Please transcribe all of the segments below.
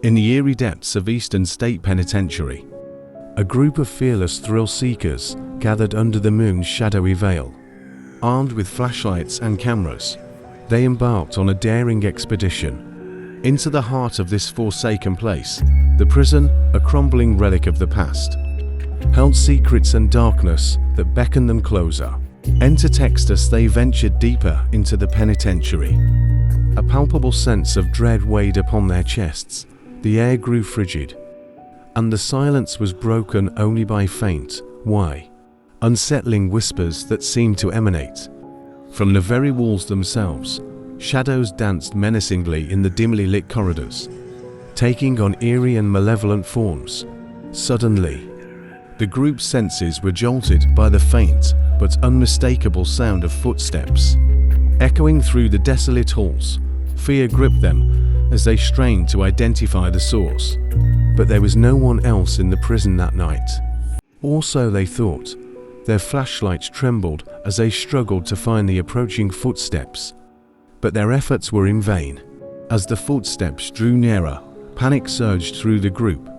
In the eerie depths of Eastern State Penitentiary, a group of fearless thrill-seekers gathered under the moon's shadowy veil. Armed with flashlights and cameras, they embarked on a daring expedition into the heart of this forsaken place. The prison, a crumbling relic of the past, held secrets and darkness that beckoned them closer. Enter text as they ventured deeper into the penitentiary. A palpable sense of dread weighed upon their chests. The air grew frigid, and the silence was broken only by faint, unsettling whispers that seemed to emanate from the very walls themselves. Shadows danced menacingly in the dimly lit corridors, taking on eerie and malevolent forms. Suddenly, the group's senses were jolted by the faint but unmistakable sound of footsteps. Echoing through the desolate halls, fear gripped them as they strained to identify the source. But there was no one else in the prison that night. Or so they thought. Their flashlights trembled as they struggled to find the approaching footsteps. But their efforts were in vain. As the footsteps drew nearer, panic surged through the group.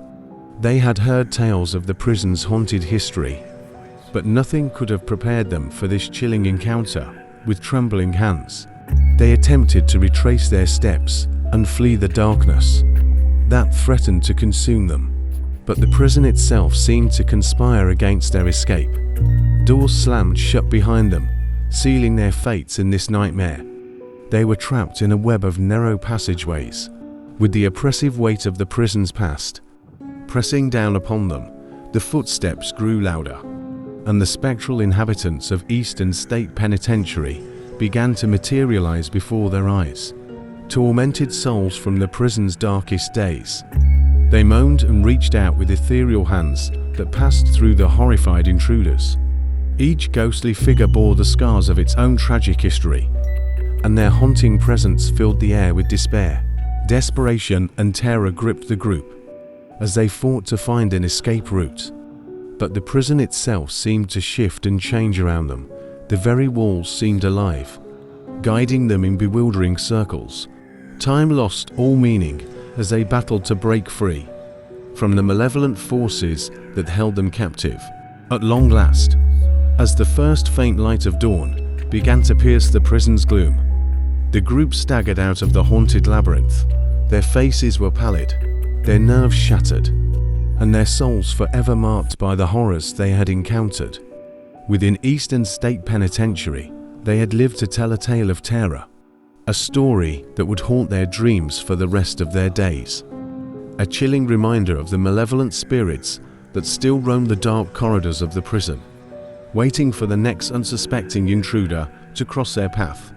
They had heard tales of the prison's haunted history, but nothing could have prepared them for this chilling encounter. With trembling hands, they attempted to retrace their steps and flee the darkness that threatened to consume them. But the prison itself seemed to conspire against their escape. Doors slammed shut behind them, sealing their fates in this nightmare. They were trapped in a web of narrow passageways, with the oppressive weight of the prison's past pressing down upon them. The footsteps grew louder, and the spectral inhabitants of Eastern State Penitentiary began to materialize before their eyes. Tormented souls from the prison's darkest days. They moaned and reached out with ethereal hands that passed through the horrified intruders. Each ghostly figure bore the scars of its own tragic history, and their haunting presence filled the air with despair. Desperation and terror gripped the group as they fought to find an escape route. But the prison itself seemed to shift and change around them. The very walls seemed alive, guiding them in bewildering circles. Time lost all meaning as they battled to break free from the malevolent forces that held them captive. At long last, as the first faint light of dawn began to pierce the prison's gloom, the group staggered out of the haunted labyrinth. Their faces were pallid, their nerves shattered, and their souls forever marked by the horrors they had encountered. Within Eastern State Penitentiary, they had lived to tell a tale of terror, a story that would haunt their dreams for the rest of their days. A chilling reminder of the malevolent spirits that still roamed the dark corridors of the prison, waiting for the next unsuspecting intruder to cross their path.